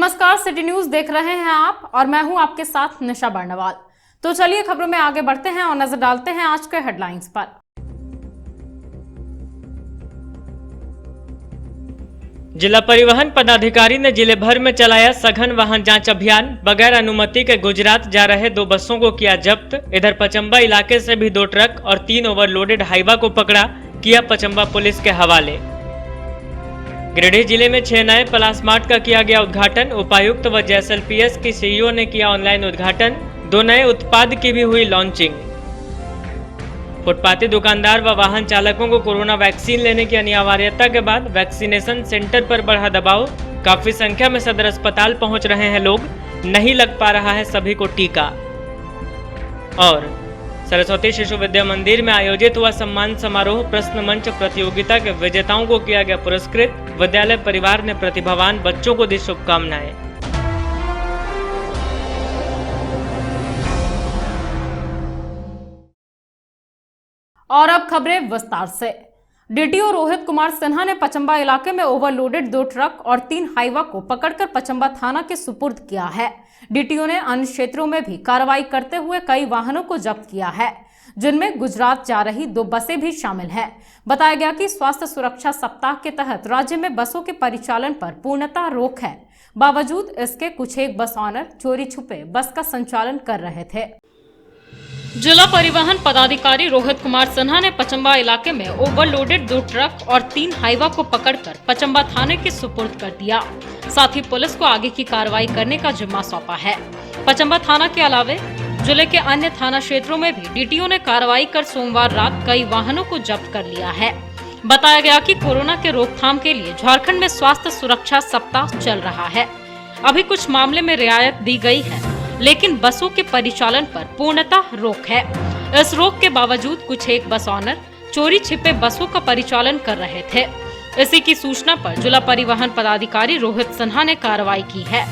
नमस्कार, city news देख रहे हैं आप और मैं हूं आपके साथ निशा बर्नवाल। तो चलिए खबरों में आगे बढ़ते हैं और नजर डालते हैं आज के हेडलाइंस पर। जिला परिवहन पदाधिकारी ने जिले भर में चलाया सघन वाहन जांच अभियान। बगैर अनुमति के गुजरात जा रहे 2 बसों को किया जब्त। इधर पचम्बा इलाके से भी 2 ट्रक और 3 ओवरलोडेड हाईवा को पकड़ा, किया पचम्बा पुलिस के हवाले। गिरिडीह जिले में 6 नए प्लास मार्ट का किया गया उद्घाटन। उपायुक्त व जेएसएलपीएस की सीईओ ने किया ऑनलाइन उद्घाटन। 2 नए उत्पाद की भी हुई लॉन्चिंग। फुटपाती दुकानदार व वाहन चालकों को कोरोना वैक्सीन लेने की अनिवार्यता के बाद वैक्सीनेशन सेंटर पर बढ़ा दबाव। काफी संख्या में सदर अस्पताल पहुंच रहे हैं लोग, नहीं लग पा रहा है सभी को टीका। और सरस्वती शिशु विद्या मंदिर में आयोजित हुआ सम्मान समारोह। प्रश्न मंच प्रतियोगिता के विजेताओं को किया गया पुरस्कृत। विद्यालय परिवार ने प्रतिभावान बच्चों को दी शुभकामनाएं। और अब खबरें विस्तार से। डीटीओ रोहित कुमार सिन्हा ने पचम्बा इलाके में ओवरलोडेड 2 ट्रक और 3 हाईवा को पकड़कर पचम्बा थाना के सुपुर्द किया है। डीटीओ ने अन्य क्षेत्रों में भी कार्रवाई करते हुए कई वाहनों को जब्त किया है, जिनमें गुजरात जा रही 2 बसें भी शामिल हैं। बताया गया कि स्वास्थ्य सुरक्षा सप्ताह के तहत राज्य में बसों के परिचालन पर पूर्णतः रोक है। बावजूद इसके कुछ एक बस ऑनर चोरी छुपे बस का संचालन कर रहे थे। जिला परिवहन पदाधिकारी रोहित कुमार सिन्हा ने पचम्बा इलाके में ओवरलोडेड 2 ट्रक और 3 हाईवा को पकड़कर पचम्बा थाने के सुपुर्द कर दिया। साथ ही पुलिस को आगे की कार्रवाई करने का जिम्मा सौंपा है। पचम्बा थाना के अलावे जिले के अन्य थाना क्षेत्रों में भी डीटीओ ने कार्रवाई कर सोमवार रात कई वाहनों को जब्त कर लिया है। बताया गया कि कोरोना के रोकथाम के लिए झारखंड में स्वास्थ्य सुरक्षा सप्ताह चल रहा है। अभी कुछ मामले में रियायत दी गई है, लेकिन बसों के परिचालन पर पूर्णतः रोक है। इस रोक के बावजूद कुछ एक बस ऑनर चोरी छिपे बसों का परिचालन कर रहे थे। इसी की सूचना पर जिला परिवहन पदाधिकारी रोहित सिन्हा ने कार्रवाई की है।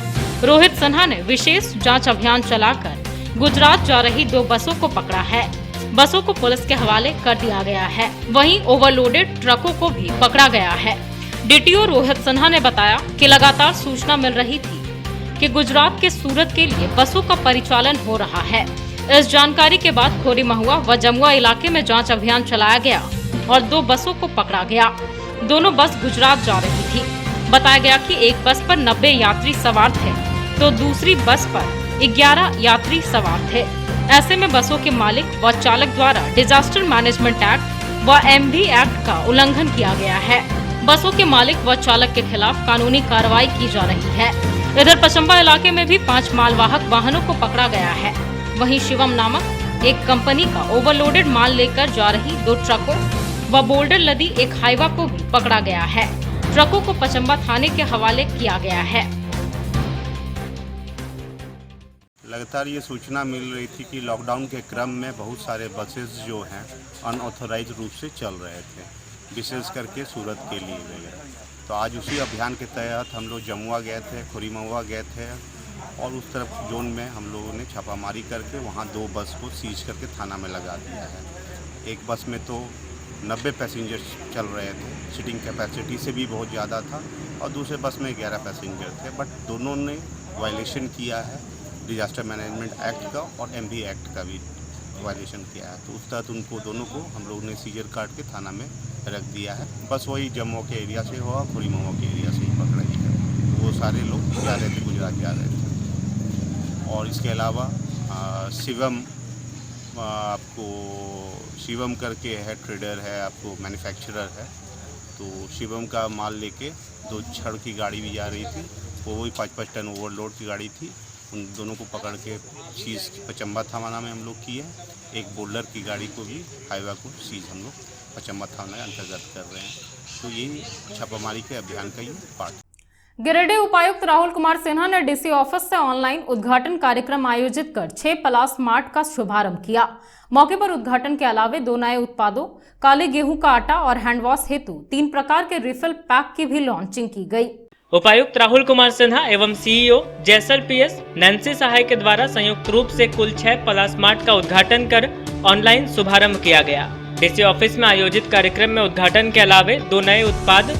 रोहित सिन्हा ने विशेष जांच अभियान चलाकर गुजरात जा रही 2 बसों को पकड़ा है। बसों को पुलिस के हवाले कर दिया गया है। वहीं ओवरलोडेड ट्रकों को भी पकड़ा गया है। डीटीओ रोहित सिन्हा ने बताया कि लगातार सूचना मिल रही थी कि गुजरात के सूरत के लिए बसों का परिचालन हो रहा है। इस जानकारी के बाद खोरी महुआ व जमुआ इलाके में जांच अभियान चलाया गया और 2 बसों को पकड़ा गया। दोनों बस गुजरात जा रही थी। बताया गया कि एक बस पर 90 यात्री सवार थे तो दूसरी बस पर 11 यात्री सवार थे। ऐसे में बसों के मालिक व चालक द्वारा डिजास्टर मैनेजमेंट एक्ट व एमवी एक्ट का उल्लंघन किया गया है। बसों के मालिक व चालक के खिलाफ कानूनी कार्रवाई की जा रही है। इधर पचम्बा इलाके में भी 5 मालवाहक वाहनों को पकड़ा गया है। वहीं शिवम नामक एक कंपनी का ओवरलोडेड माल लेकर जा रही 2 ट्रकों व बोल्डर लदी एक हाईवा को भी पकड़ा गया है। ट्रकों को पचम्बा थाने के हवाले किया गया है। लगातार ये सूचना मिल रही थी कि लॉकडाउन के क्रम में बहुत सारे बसेस जो हैं अनऑथोराइज रूप से चल रहे थे, विशेष करके सूरत के लिए गए। तो आज उसी अभियान के तहत हम लोग जमुआ गए थे, खोरी महुआ गए थे और उस तरफ जोन में हम लोगों ने छापामारी करके वहाँ 2 बस को सीज करके थाना में लगा दिया है। एक बस में तो 90 पैसेंजर चल रहे थे, सीटिंग कैपेसिटी से भी बहुत ज़्यादा था, और दूसरे बस में 11 पैसेंजर थे। बट दोनों ने वायलेशन किया है डिजास्टर मैनेजमेंट एक्ट का और एमवी एक्ट का भी वायलेशन किया है। तो उस तहत उनको दोनों को हम लोगों ने सीजर काट के थाना में रख दिया है। बस वही जम्मू के एरिया से हुआ, खोरी महुआ के एरिया से ही पकड़ाई है। वो सारे लोग जा रहे थे, गुजरात जा रहे थे। और इसके अलावा शिवम, आपको शिवम करके है, ट्रेडर है, आपको मैन्युफैक्चरर है। तो शिवम का माल लेके 2 छड़ की गाड़ी भी जा रही थी, वो वही 5-5 टन ओवरलोड की गाड़ी थी। उन दोनों को पकड़ के सीज पचम्बा थाना में हम लोग किए। एक बोल्डर की गाड़ी को भी, हाईवा को सीज हम लोग पचम्बा थाना अंतर्गत कर रहे हैं। तो यही छापामारी के अभियान का ही पार्ट। गिरिडीह उपायुक्त राहुल कुमार सिन्हा ने डीसी ऑफिस से ऑनलाइन उद्घाटन कार्यक्रम आयोजित कर 6 प्लास मार्ट का शुभारंभ किया। मौके पर उद्घाटन के अलावे 2 नए उत्पादों, काले गेहूं का आटा और हैंडवॉश हेतु 3 प्रकार के रिफिल पैक की भी लॉन्चिंग की गई। उपायुक्त राहुल कुमार सिन्हा एवं सीईओ जेएसएलपीएस नैन्सी सहाय के द्वारा संयुक्त रूप से कुल 6 प्लास मार्ट का उद्घाटन कर ऑनलाइन शुभारंभ किया गया। डीसी ऑफिस में आयोजित कार्यक्रम में उद्घाटन के अलावे 2 नए उत्पाद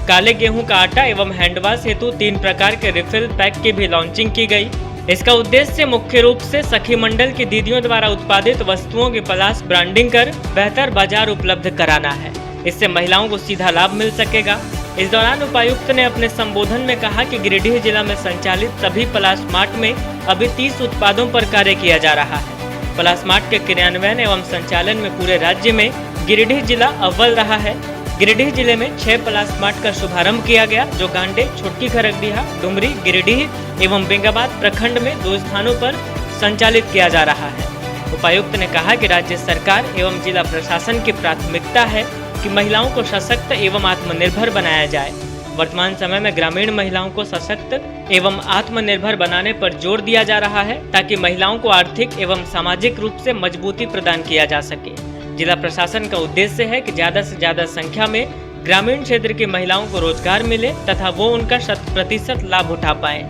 काले गेहूं का आटा एवं हैंडवाश हेतु 3 प्रकार के रिफिल पैक की भी लॉन्चिंग की गई। इसका उद्देश्य मुख्य रूप से सखी मंडल की दीदियों द्वारा उत्पादित वस्तुओं की पलाश ब्रांडिंग कर बेहतर बाजार उपलब्ध कराना है। इससे महिलाओं को सीधा लाभ मिल सकेगा। इस दौरान उपायुक्त ने अपने संबोधन में कहा कि गिरिडीह जिला में संचालित सभी पलाश मार्ट में अभी 30 उत्पादों पर कार्य किया जा रहा है। पलाश मार्ट के क्रियान्वयन एवं संचालन में पूरे राज्य में गिरिडीह जिला अव्वल रहा है। गिरिडीह जिले में 6 पलाश मार्ट का शुभारंभ किया गया, जो गांडे, छोटकी खरगडीहा, डुमरी, गिरिडीह एवं बेंगाबाद प्रखंड में 2 स्थानों पर संचालित किया जा रहा है। उपायुक्त ने कहा कि राज्य सरकार एवं जिला प्रशासन की प्राथमिकता है कि महिलाओं को सशक्त एवं आत्मनिर्भर बनाया जाए। वर्तमान समय में ग्रामीण महिलाओं को सशक्त एवं आत्मनिर्भर बनाने पर जोर दिया जा रहा है, ताकि महिलाओं को आर्थिक एवं सामाजिक रूप से मजबूती प्रदान किया जा सके। जिला प्रशासन का उद्देश्य है कि ज्यादा से ज्यादा संख्या में ग्रामीण क्षेत्र की महिलाओं को रोजगार मिले तथा वो उनका 100% लाभ उठा पाए।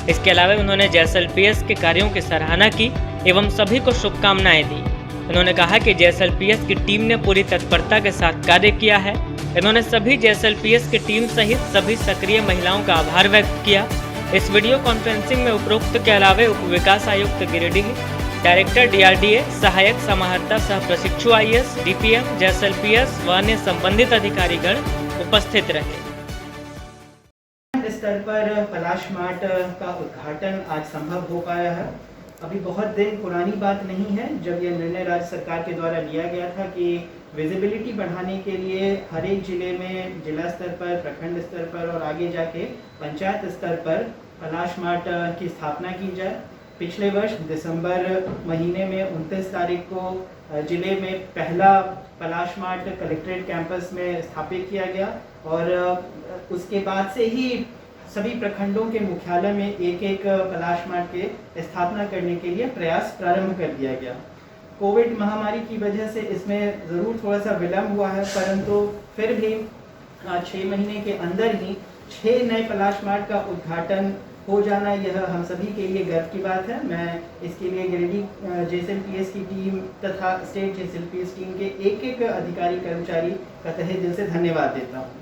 इसके अलावा उन्होंने JSLPS के कार्यों की सराहना की एवं सभी को शुभकामनाएं दी। उन्होंने कहा कि JSLPS की टीम ने पूरी तत्परता के साथ कार्य किया है। इन्होंने सभी JSLPS की टीम सहित सभी सक्रिय महिलाओं का आभार व्यक्त किया। इस वीडियो कॉन्फ्रेंसिंग में उपरोक्त के अलावा उप विकास आयुक्त गिरिडीह, डायरेक्टर DRDA, सहायक समाहर्ता सह प्रशिक्षु IAS, DPM, JSLPS व अन्य संबंधित अधिकारीगण उपस्थित रहे। स्तर पर पलाश मार्ट का उद्घाटन आज संभव हो पाया है। अभी बहुत दिन पुरानी बात नहीं है जब यह निर्णय राज्य सरकार के द्वारा लिया गया था कि विजिबिलिटी बढ़ाने के लिए हर एक जिले में जिला स्तर पर, प्रखंड स्तर पर और आगे जाके पंचायत स्तर पर पलाश मार्ट की स्थापना की जाए। पिछले वर्ष दिसंबर महीने में 29 तारीख को जिले में पहला पलाश मार्ट कलेक्ट्रेट कैंपस में स्थापित किया गया और उसके बाद से ही सभी प्रखंडों के मुख्यालय में एक पलाश मार्ट के स्थापना करने के लिए प्रयास प्रारंभ कर दिया गया। कोविड महामारी की वजह से इसमें ज़रूर थोड़ा सा विलम्ब हुआ है, परंतु फिर भी 6 महीने के अंदर ही 6 नए पलाश मार्ट का उद्घाटन हो जाना, यह हम सभी के लिए गर्व की बात है। मैं इसके लिए गिरिडीह JSLPS की टीम तथा स्टेट JSLPS टीम के एक अधिकारी कर्मचारी का तहे दिल से धन्यवाद देता हूँ।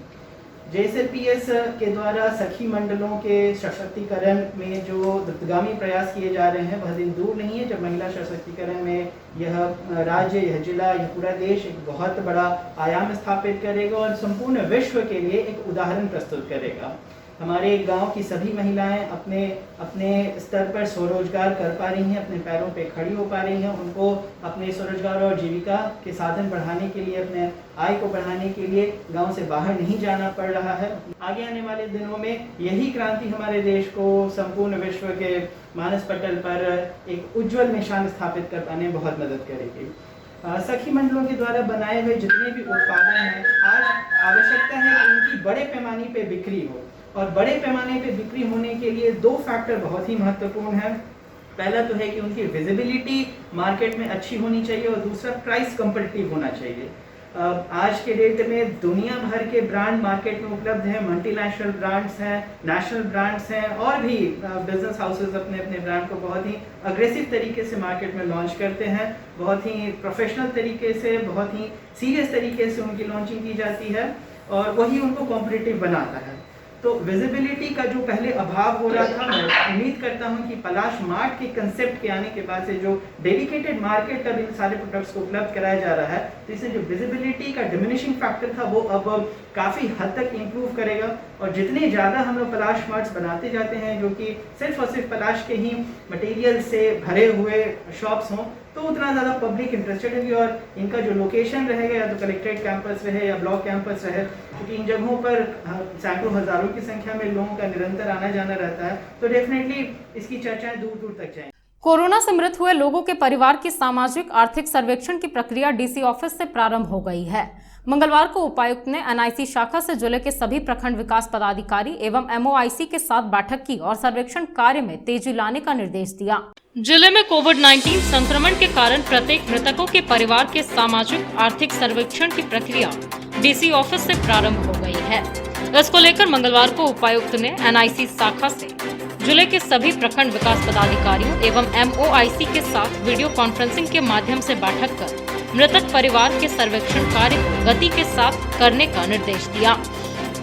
JSLPS के द्वारा सखी मंडलों के सशक्तिकरण में जो द्रुतगामी प्रयास किए जा रहे हैं वह दिन दूर नहीं है जब महिला सशक्तिकरण में यह राज्य, यह जिला, यह पूरा देश एक बहुत बड़ा आयाम स्थापित करेगा और संपूर्ण विश्व के लिए एक उदाहरण प्रस्तुत करेगा। हमारे गांव की सभी महिलाएं अपने अपने स्तर पर स्वरोजगार कर पा रही हैं, अपने पैरों पे खड़ी हो पा रही हैं। उनको अपने स्वरोजगार और जीविका के साधन बढ़ाने के लिए, अपने आय को बढ़ाने के लिए गांव से बाहर नहीं जाना पड़ रहा है। आगे आने वाले दिनों में यही क्रांति हमारे देश को संपूर्ण विश्व के मानस पटल पर एक उज्जवल निशान स्थापित कर पाने में बहुत मदद करेगी। सखी मंडलों के द्वारा बनाए हुए जितने भी उत्पादन हैं, आज आवश्यकता है कि उनकी बड़े पैमाने पे बिक्री हो और बड़े पैमाने पे बिक्री होने के लिए 2 फैक्टर बहुत ही महत्वपूर्ण है। पहला तो है कि उनकी विजिबिलिटी मार्केट में अच्छी होनी चाहिए और दूसरा प्राइस कम्पिटिटिव होना चाहिए। आज के डेट में दुनिया भर के ब्रांड मार्केट में उपलब्ध हैं, मल्टीनेशनल ब्रांड्स हैं, नेशनल ब्रांड्स हैं और भी बिजनेस हाउसेस अपने अपने ब्रांड को बहुत ही अग्रेसिव तरीके से मार्केट में लॉन्च करते हैं। बहुत ही प्रोफेशनल तरीके से, बहुत ही सीरियस तरीके से उनकी लॉन्चिंग की जाती है और वही उनको कॉम्पिटिटिव बनाता है। तो विजिबिलिटी का जो पहले अभाव हो रहा था, मैं उम्मीद करता हूं कि पलाश मार्ट के कंसेप्ट के आने के बाद से जो डेडिकेटेड मार्केट अब इन सारे प्रोडक्ट्स को उपलब्ध कराया जा रहा है, तो इससे जो विजिबिलिटी का डिमिनिशिंग फैक्टर था वो अब काफ़ी हद तक इम्प्रूव करेगा। और जितने ज़्यादा हम लोग पलाश मार्ट्स बनाते जाते हैं जो कि सिर्फ और सिर्फ पलाश के ही मटेरियल से भरे हुए शॉप्स हों, तो उतना ज़्यादा पब्लिक इंटरेस्टेड होगी और इनका जो लोकेशन रहेगा, या तो कलेक्ट्रेट कैंपस रहे या ब्लॉक कैंपस रहे, क्योंकि इन जगहों पर सैकड़ों हज़ारों की संख्या में लोगों का निरंतर आना जाना रहता है, तो डेफिनेटली इसकी चर्चाएं दूर दूर तक जाएंगी। कोरोना से मृत हुए लोगों के परिवार की सामाजिक आर्थिक सर्वेक्षण की प्रक्रिया DC ऑफिस से प्रारंभ हो गई है। मंगलवार को उपायुक्त ने NIC शाखा से जिले के सभी प्रखंड विकास पदाधिकारी एवं MOIC के साथ बैठक की और सर्वेक्षण कार्य में तेजी लाने का निर्देश दिया। जिले में कोविड-19 संक्रमण के कारण प्रत्येक मृतकों के परिवार के सामाजिक आर्थिक सर्वेक्षण की प्रक्रिया DC ऑफिस से प्रारंभ हो गई है। इसको लेकर मंगलवार को उपायुक्त ने NIC शाखा से जिले के सभी प्रखंड विकास पदाधिकारियों एवं MOIC के साथ वीडियो कॉन्फ्रेंसिंग के माध्यम से बैठक कर मृतक परिवार के सर्वेक्षण कार्य को गति के साथ करने का निर्देश दिया।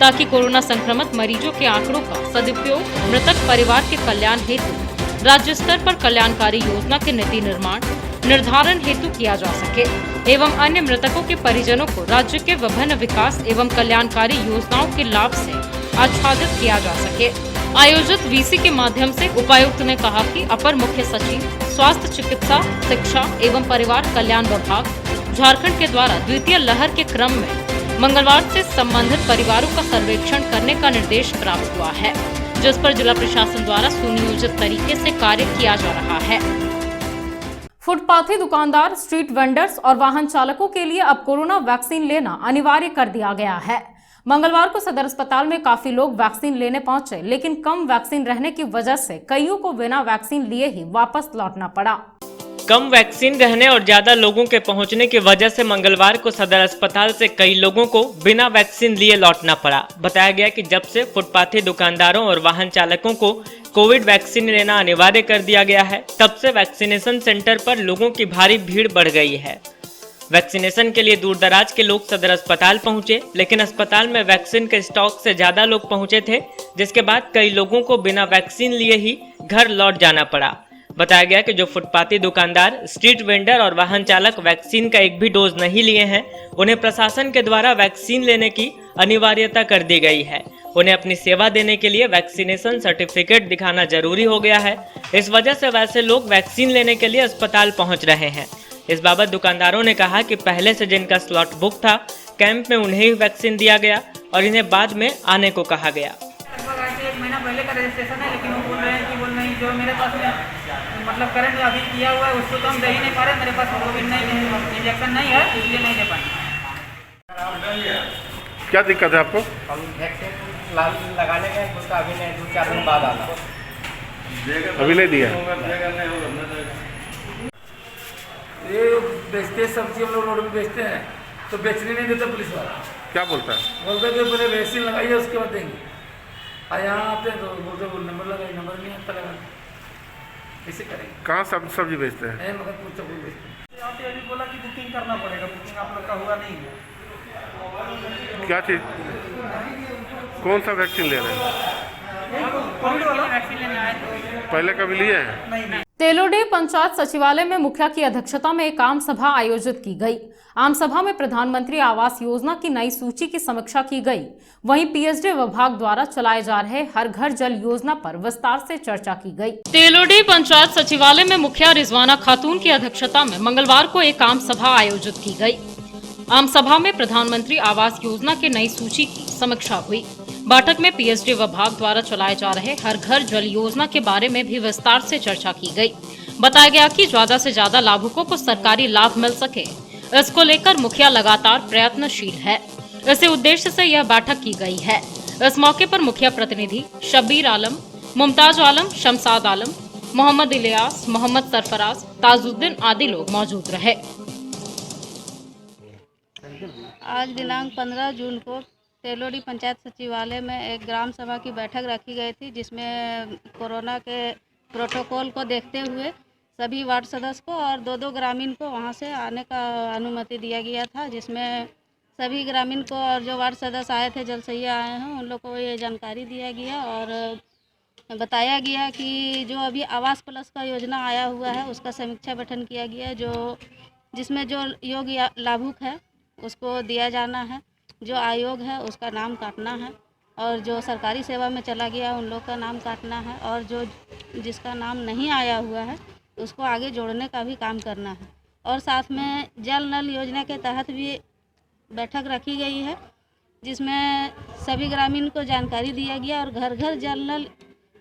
ताकि कोरोना संक्रमित मरीजों के आंकड़ों का सदुपयोग मृतक परिवार के कल्याण हेतु राज्य स्तर पर कल्याणकारी योजना के नीति निर्माण निर्धारण हेतु किया जा सके एवं अन्य मृतकों के परिजनों को राज्य के विभिन्न विकास एवं कल्याणकारी योजनाओं के लाभ से आच्छादित किया जा सके। आयोजित वीसी के माध्यम से उपायुक्त ने कहा कि अपर मुख्य सचिव स्वास्थ्य चिकित्सा शिक्षा एवं परिवार कल्याण विभाग झारखंड के द्वारा द्वितीय लहर के क्रम में मंगलवार से संबंधित परिवारों का सर्वेक्षण करने का निर्देश प्राप्त हुआ है, जिस पर जिला प्रशासन द्वारा सुनियोजित तरीके से कार्य किया जा रहा है। फुटपाथी दुकानदार, स्ट्रीट वेंडर्स और वाहन चालकों के लिए अब कोरोना वैक्सीन लेना अनिवार्य कर दिया गया है। मंगलवार को सदर अस्पताल में काफी लोग वैक्सीन लेने पहुंचे, लेकिन कम वैक्सीन रहने की वजह से कईयों को बिना वैक्सीन लिए ही वापस लौटना पड़ा। कम वैक्सीन रहने और ज्यादा लोगों के पहुंचने की वजह से मंगलवार को सदर अस्पताल से कई लोगों को बिना वैक्सीन लिए लौटना पड़ा। बताया गया कि जब से फुटपाथी दुकानदारों और वाहन चालकों को कोविड वैक्सीन लेना अनिवार्य कर दिया गया है, तब से वैक्सीनेशन सेंटर पर लोगों की भारी भीड़ बढ़ गई है। वैक्सीनेशन के लिए दूर दराज के लोग सदर अस्पताल पहुंचे, लेकिन अस्पताल में वैक्सीन के स्टॉक से ज्यादा लोग पहुंचे थे, जिसके बाद कई लोगों को बिना वैक्सीन लिए ही घर लौट जाना पड़ा। बताया गया कि जो फुटपाथी दुकानदार, स्ट्रीट वेंडर और वाहन चालक वैक्सीन का एक भी डोज नहीं लिए हैं, उन्हें प्रशासन के द्वारा वैक्सीन लेने की अनिवार्यता कर दी गई है। उन्हें अपनी सेवा देने के लिए वैक्सीनेशन सर्टिफिकेट दिखाना जरूरी हो गया है। इस वजह से वैसे लोग वैक्सीन लेने के लिए अस्पताल पहुंच रहे हैं। इस बाबत दुकानदारों ने कहा कि पहले से जिनका स्लॉट बुक था, कैंप में उन्हें ही वैक्सीन दिया गया और इन्हें बाद में आने को कहा गया। लगभग 1 महीना पहले का रजिस्ट्रेशन है, लेकिन वो बोल रहे हैं कि जो मेरे पास में मतलब करंट अभी किया हुआ है उसको तो हम दे ही नहीं पा रहे। मेरे पास कोविड नहीं इंजेक्शन नहीं है, इसलिए नहीं दे पाएंगे। क्या दिक्कत है आपको? हम वैक्सीन लगाने गए, उसका अभी नहीं, 2-4 दिन बाद आना। अभी नहीं दिया? ये बेचते सब्जी हम लोग रोड में बेचते हैं, तो बेचने नहीं देता पुलिस वाला। क्या बोलता है? बोलते कि पहले वैक्सीन लगाइए उसके बाद देंगे। यहाँ आते हैं तो बोलते वो नंबर लगाइए, नंबर नहीं आता लगा, कैसे करेंगे? कहाँ सब्जी बेचते हैं? मगर पूछो कोई बेचते हैं। यहाँ पे अभी बोला कि बुकिंग करना पड़ेगा, बुकिंग आप लोग का हुआ नहीं है। क्या चीज़? कौन सा वैक्सीन ले रहे हैं? कोविड वाला वैक्सीन लेने आए थे। पहले कभी लिए हैं? नहीं। तेलोडी पंचायत सचिवालय में मुखिया की अध्यक्षता में एक आम सभा आयोजित की गई। आम सभा में प्रधानमंत्री आवास योजना की नई सूची की समीक्षा की गई। वहीं पीएचडी विभाग द्वारा चलाए जा रहे हर घर जल योजना पर विस्तार से चर्चा की गई। तेलोडी पंचायत सचिवालय में मुखिया रिजवाना खातून की अध्यक्षता में मंगलवार को एक आम सभा आयोजित की गई। आम सभा में प्रधानमंत्री आवास योजना की नई सूची की समीक्षा हुई। बैठक में पीएचडी विभाग द्वारा चलाए जा रहे हर घर जल योजना के बारे में भी विस्तार से चर्चा की गई। बताया गया कि ज्यादा से ज्यादा लाभुकों को सरकारी लाभ मिल सके, इसको लेकर मुखिया लगातार प्रयत्नशील है। इसी उद्देश्य से यह बैठक की गई है। इस मौके पर मुखिया प्रतिनिधि शब्बीर आलम, मुमताज आलम, शमसाद आलम, मोहम्मद इलियास, मोहम्मद सरफराज, ताजुद्दीन आदि लोग मौजूद रहे। आज दिनांक 15 जून को तेलोडी पंचायत सचिवालय में एक ग्राम सभा की बैठक रखी गई थी, जिसमें कोरोना के प्रोटोकॉल को देखते हुए सभी वार्ड सदस्य को और 2-2 ग्रामीण को वहां से आने का अनुमति दिया गया था, जिसमें सभी ग्रामीण को और जो वार्ड सदस्य आए थे, जलसैया आए हैं, उन लोग को ये जानकारी दिया गया और बताया गया कि जो अभी आवास प्लस का योजना आया हुआ है उसका समीक्षा बैठन किया गया, जिसमें जो योग्य लाभुक है उसको दिया जाना है, जो आयोग है उसका नाम काटना है और जो सरकारी सेवा में चला गया उन लोग का नाम काटना है और जो जिसका नाम नहीं आया हुआ है उसको आगे जोड़ने का भी काम करना है। और साथ में जल नल योजना के तहत भी बैठक रखी गई है, जिसमें सभी ग्रामीण को जानकारी दिया गया और घर घर जल नल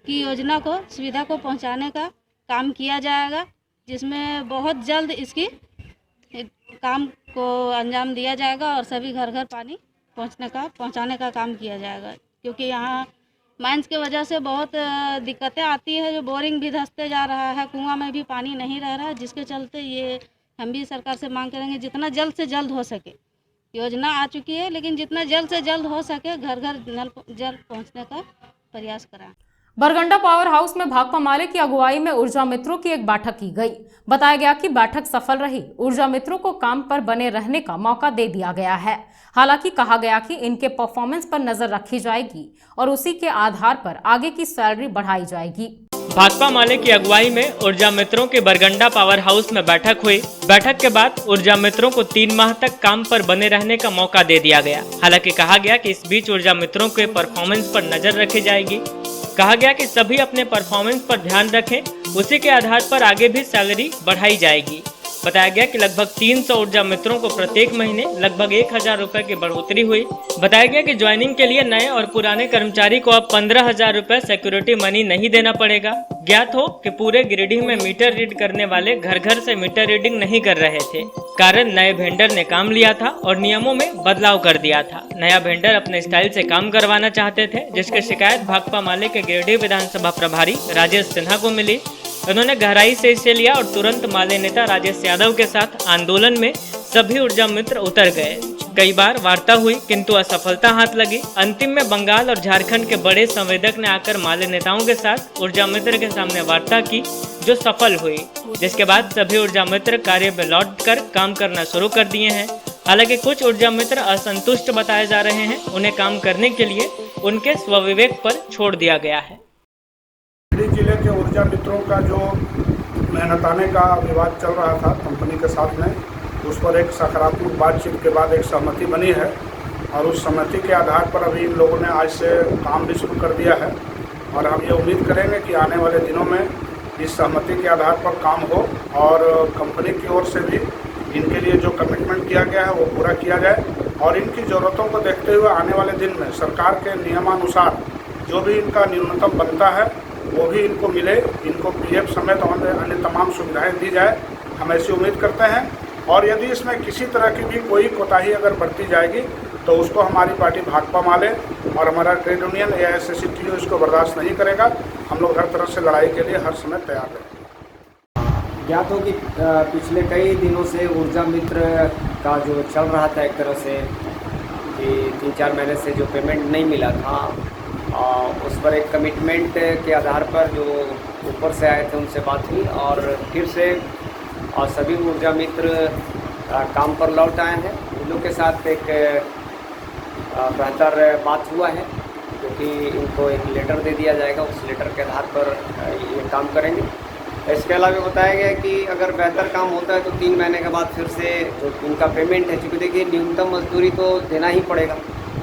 की योजना को सुविधा को पहुंचाने का काम किया जाएगा, जिसमें बहुत जल्द इसकी काम को अंजाम दिया जाएगा और सभी घर घर पानी पहुंचाने का काम किया जाएगा। क्योंकि यहाँ माइंस की वजह से बहुत दिक्कतें आती है, जो बोरिंग भी धंसते जा रहा है, कुआं में भी पानी नहीं रह रहा है, जिसके चलते ये हम भी सरकार से मांग करेंगे जितना जल्द से जल्द हो सके, योजना आ चुकी है लेकिन जितना जल्द से जल्द हो सके घर घर नल जल पहुँचने का प्रयास कराएं। बरगंडा पावर हाउस में भाकपा माले की अगुवाई में ऊर्जा मित्रों की एक बैठक की गई। बताया गया कि बैठक सफल रही। ऊर्जा मित्रों को काम पर बने रहने का मौका दे दिया गया है। हालांकि कहा गया कि इनके परफॉर्मेंस पर नजर रखी जाएगी और उसी के आधार पर आगे की सैलरी बढ़ाई जाएगी। भाकपा माले की अगुवाई में ऊर्जा मित्रों के बरगंडा पावर हाउस में बैठक हुई। बैठक के बाद ऊर्जा मित्रों को 3 माह तक काम पर बने रहने का मौका दे दिया गया। हालांकि कहा गया कि इस बीच ऊर्जा मित्रों के परफॉर्मेंस पर नजर रखी जाएगी। कहा गया कि सभी अपने परफॉर्मेंस पर ध्यान रखें, उसी के आधार पर आगे भी सैलरी बढ़ाई जाएगी। बताया गया कि लगभग 300 ऊर्जा मित्रों को प्रत्येक महीने लगभग 1000 रुपए की बढ़ोतरी हुई। बताया गया कि ज्वाइनिंग के लिए नए और पुराने कर्मचारी को अब 15,000 रुपए सिक्योरिटी मनी नहीं देना पड़ेगा। ज्ञात हो कि पूरे गिरिडीह में मीटर रीड करने वाले घर घर से मीटर रीडिंग नहीं कर रहे थे, कारण नए वेंडर ने काम लिया था और नियमों में बदलाव कर दिया था। नया वेंडर अपने स्टाइल से काम करवाना चाहते थे, जिसकी शिकायत भाकपा माले के गिरिडीह विधानसभा प्रभारी राजेश सिन्हा को मिली। उन्होंने गहराई से इसे लिया और तुरंत माले नेता राजेश यादव के साथ आंदोलन में सभी ऊर्जा मित्र उतर गए। कई बार वार्ता हुई किंतु असफलता हाथ लगी। अंतिम में बंगाल और झारखंड के बड़े संवेदक ने आकर माले नेताओं के साथ ऊर्जा मित्र के सामने वार्ता की, जो सफल हुई, जिसके बाद सभी ऊर्जा मित्र कार्य में लौटकर काम करना शुरू कर दिए हैं। हालांकि कुछ ऊर्जा मित्र असंतुष्ट बताए जा रहे हैं। उन्हें काम करने के लिए उनके स्वविवेक पर छोड़ दिया गया है। जिले के ऊर्जा मित्रों का जो मेहनताने का विवाद चल रहा था कंपनी के साथ में, उस पर एक सकारात्मक बातचीत के बाद एक सहमति बनी है और उस सहमति के आधार पर अभी इन लोगों ने आज से काम भी शुरू कर दिया है और हम ये उम्मीद करेंगे कि आने वाले दिनों में इस सहमति के आधार पर काम हो और कंपनी की ओर से भी इनके लिए जो कमिटमेंट किया गया है वो पूरा किया जाए और इनकी ज़रूरतों को देखते हुए आने वाले दिन में सरकार के नियमानुसार जो भी इनका न्यूनतम बनता है वो भी इनको मिले। इनको पीएफ समेत अन्य तमाम सुविधाएं दी जाए, हम ऐसी उम्मीद करते हैं। और यदि इसमें किसी तरह की भी कोई कोताही अगर बरती जाएगी तो उसको हमारी पार्टी भाकपा माले और हमारा ट्रेड यूनियन AISSCTU इसको बर्दाश्त नहीं करेगा। हम लोग हर तरह से लड़ाई के लिए हर समय तैयार रहेंगे। ज्ञात हो कि पिछले कई दिनों से ऊर्जा मित्र का जो चल रहा था एक तरह से कि 3-4 महीने से जो पेमेंट नहीं मिला था, उस पर एक कमिटमेंट के आधार पर जो ऊपर से आए थे उनसे बात हुई और फिर से और सभी ऊर्जा मित्र काम पर लौट आए हैं। उन लोग के साथ एक बेहतर बात हुआ है क्योंकि इनको एक लेटर दे दिया जाएगा, उस लेटर के आधार पर ये काम करेंगे। इसके अलावा बताया गया कि अगर बेहतर काम होता है तो 3 महीने के बाद फिर से जो इनका पेमेंट है, चूँकि देखिए न्यूनतम मजदूरी तो देना ही पड़ेगा,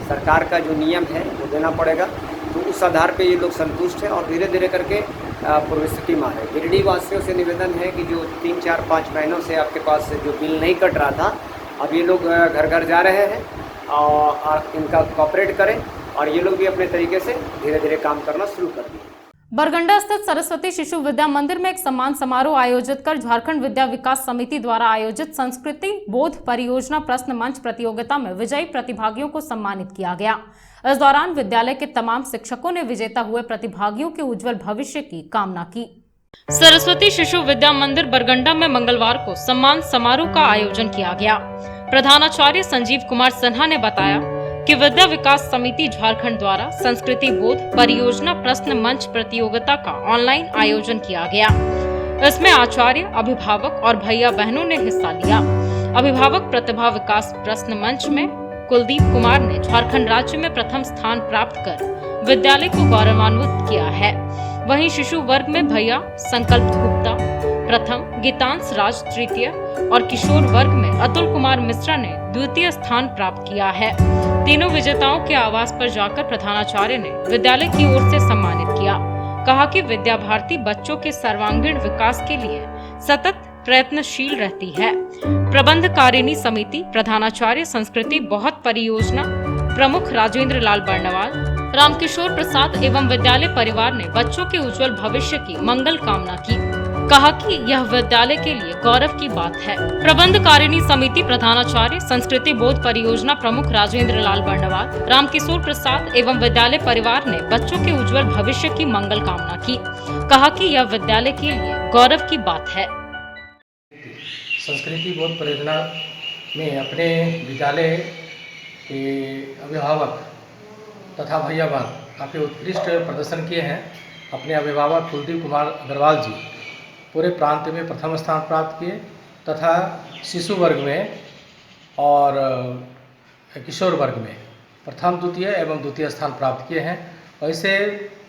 सरकार का जो नियम है वो देना पड़ेगा, तो उस आधार पे ये लोग संतुष्ट हैं और धीरे धीरे करके पूर्व स्थिति में आ रहे। गिरिडीह वासियों से निवेदन है कि जो 3-4-5 महीनों से आपके पास जो बिल नहीं कट रहा था, अब ये लोग घर घर जा रहे हैं और इनका कॉपरेट करें और ये लोग भी अपने तरीके से धीरे धीरे काम करना शुरू कर दिए। बरगंडा स्थित सरस्वती शिशु विद्या मंदिर में एक सम्मान समारोह आयोजित कर झारखंड विद्या विकास समिति द्वारा आयोजित संस्कृति बोध परियोजना प्रश्न मंच प्रतियोगिता में विजयी प्रतिभागियों को सम्मानित किया गया। इस दौरान विद्यालय के तमाम शिक्षकों ने विजेता हुए प्रतिभागियों के उज्जवल भविष्य की कामना की। सरस्वती शिशु विद्या मंदिर बरगंडा में मंगलवार को सम्मान समारोह का आयोजन किया गया। प्रधानाचार्य संजीव कुमार सिन्हा ने बताया कि विद्या विकास समिति झारखंड द्वारा संस्कृति बोध परियोजना प्रश्न मंच प्रतियोगिता का ऑनलाइन आयोजन किया गया। इसमें आचार्य, अभिभावक और भैया बहनों ने हिस्सा लिया। अभिभावक प्रतिभा विकास प्रश्न मंच में कुलदीप कुमार ने झारखंड राज्य में प्रथम स्थान प्राप्त कर विद्यालय को गौरवान्वित किया है। वहीं शिशु वर्ग में भैया संकल्प गुप्ता प्रथम, गीतांश राज तृतीय और किशोर वर्ग में अतुल कुमार मिश्रा ने द्वितीय स्थान प्राप्त किया है। तीनों विजेताओं के आवास पर जाकर प्रधानाचार्य ने विद्यालय की ओर से सम्मानित किया। कहा कि विद्या भारती बच्चों के सर्वांगीण विकास के लिए सतत प्रयत्नशील रहती है। प्रबंधकारिणी समिति प्रधानाचार्य संस्कृति बहुत परियोजना प्रमुख राजेंद्र लाल बर्नवाल, रामकिशोर प्रसाद एवं विद्यालय परिवार ने बच्चों के उज्जवल भविष्य की मंगल कामना की। कहा कि यह विद्यालय के लिए गौरव की बात है। प्रबंधकारिणी समिति प्रधानाचार्य संस्कृति बोध परियोजना प्रमुख राजेंद्र लाल बर्नवाल, रामकिशोर प्रसाद एवं विद्यालय परिवार ने बच्चों के उज्जवल भविष्य की मंगल कामना की। कहा कि यह विद्यालय के लिए गौरव की बात है। संस्कृति बोध परियोजना में अपने विद्यालय के अभिभावक तथा भैया बहन काफ़ी उत्कृष्ट प्रदर्शन किए हैं अपने अभिभावक कुलदीप कुमार अग्रवाल जी पूरे प्रांत में प्रथम स्थान प्राप्त किए तथा शिशु वर्ग में और किशोर वर्ग में प्रथम द्वितीय एवं द्वितीय स्थान प्राप्त किए हैं। वैसे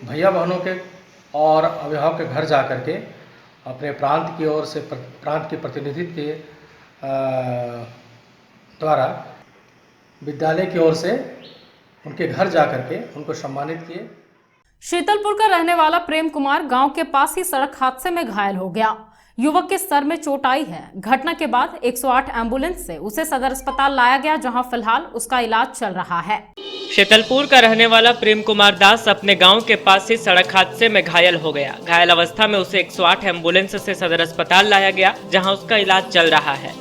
भैया बहनों के और अभिभावक के घर जा कर के अपने प्रांत की ओर से प्रांत के प्रतिनिधित्व के द्वारा विद्यालय की ओर से उनके घर जा कर के उनको सम्मानित किए। शीतलपुर का रहने वाला प्रेम कुमार गांव के पास ही सड़क हादसे में घायल हो गया। युवक के सर में चोट आई है। घटना के बाद 108 एम्बुलेंस से उसे सदर अस्पताल लाया गया, जहां फिलहाल उसका इलाज चल रहा है। शीतलपुर का रहने वाला प्रेम कुमार दास अपने गांव के पास ही सड़क हादसे में घायल हो गया। घायल अवस्था में उसे 108 एम्बुलेंस से सदर अस्पताल लाया गया, जहां उसका इलाज चल रहा है।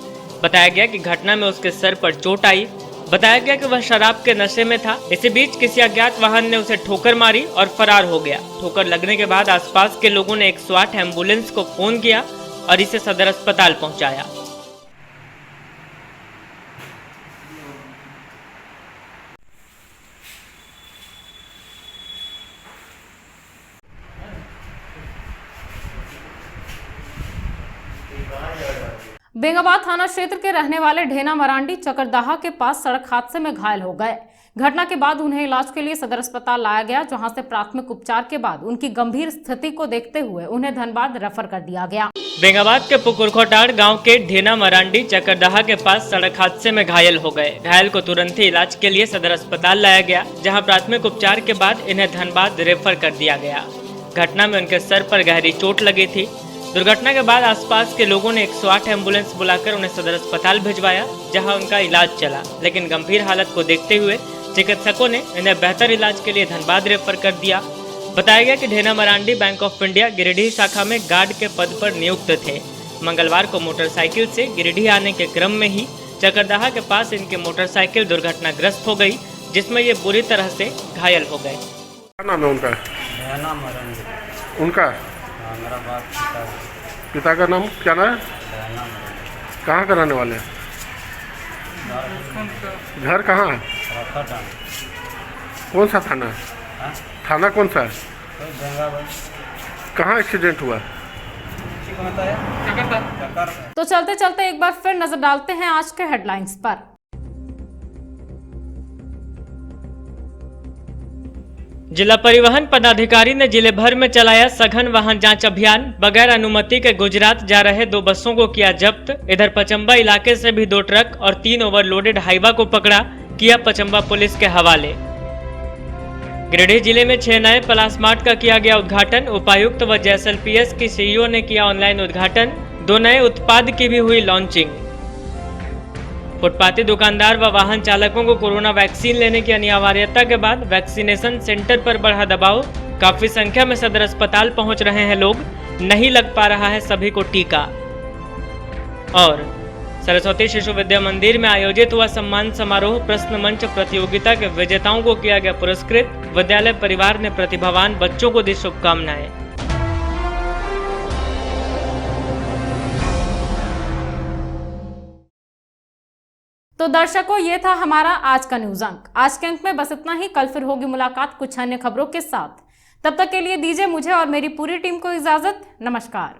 बताया गया कि घटना में उसके सर पर चोट आई। बताया गया कि वह शराब के नशे में था। इसी बीच किसी अज्ञात वाहन ने उसे ठोकर मारी और फरार हो गया। ठोकर लगने के बाद आसपास के लोगों ने 108 एम्बुलेंस को फोन किया और इसे सदर अस्पताल पहुंचाया। बेंगाबाद थाना क्षेत्र के रहने वाले ढेना मरांडी चकरदाहा के पास सड़क हादसे में घायल हो गए। घटना के बाद उन्हें इलाज के लिए सदर अस्पताल लाया गया, जहां से प्राथमिक उपचार के बाद उनकी गंभीर स्थिति को देखते हुए उन्हें धनबाद रेफर कर दिया गया। बेंगाबाद के पुकुरखोटाड़ गांव के ढेना मरांडी चकरदाहा के पास सड़क हादसे में घायल हो गए। घायल को तुरंत ही इलाज के लिए सदर अस्पताल लाया गया, जहां प्राथमिक उपचार के बाद इन्हें धनबाद रेफर कर दिया गया। घटना में उनके सर पर गहरी चोट लगी थी। दुर्घटना के बाद आसपास के लोगों ने 108 एम्बुलेंस बुलाकर उन्हें सदर अस्पताल भिजवाया, जहां उनका इलाज चला, लेकिन गंभीर हालत को देखते हुए चिकित्सकों ने इन्हें बेहतर इलाज के लिए धनबाद रेफर कर दिया। बताया गया कि Dhena Marandi bank of India Giridih शाखा में गार्ड के पद पर नियुक्त थे। मंगलवार को मोटरसाइकिल से गिरिडीह आने के क्रम में ही चकरदाहा के पास इनकी मोटरसाइकिल दुर्घटनाग्रस्त हो गई, जिसमें ये बुरी तरह से घायल हो गए। क्या नाम है उनका? उनका पिता का नाम क्या नाम है? कहाँ का रहने वाले हैं? घर कहाँ है? कौन सा थाना? थाना कौन सा है? कहाँ एक्सीडेंट हुआ? तो चलते चलते एक बार फिर नजर डालते हैं आज के हेडलाइंस पर। जिला परिवहन पदाधिकारी ने जिले भर में चलाया सघन वाहन जांच अभियान। बगैर अनुमति के गुजरात जा रहे 2 बसों को किया जब्त। इधर पचम्बा इलाके से भी 2 ट्रक और 3 ओवरलोडेड हाईवा को पकड़ा, किया पचम्बा पुलिस के हवाले। गिरिडीह जिले में 6 नए प्लास्मार्ट का किया गया उद्घाटन। उपायुक्त व JSLPS की CEO ने किया ऑनलाइन उद्घाटन। 2 नए उत्पाद की भी हुई लॉन्चिंग। फुटपाती दुकानदार व वाहन चालकों को कोरोना वैक्सीन लेने की अनिवार्यता के बाद वैक्सीनेशन सेंटर पर बढ़ा दबाव। काफी संख्या में सदर अस्पताल पहुंच रहे हैं लोग, नहीं लग पा रहा है सभी को टीका। और सरस्वती शिशु विद्या मंदिर में आयोजित हुआ सम्मान समारोह। प्रश्न मंच प्रतियोगिता के विजेताओं को किया गया पुरस्कृत। विद्यालय परिवार ने प्रतिभावान बच्चों को दी शुभकामनाएं। तो दर्शकों, ये था हमारा आज का न्यूज अंक। आज के अंक में बस इतना ही। कल फिर होगी मुलाकात कुछ अन्य खबरों के साथ। तब तक के लिए दीजिए मुझे और मेरी पूरी टीम को इजाजत। नमस्कार।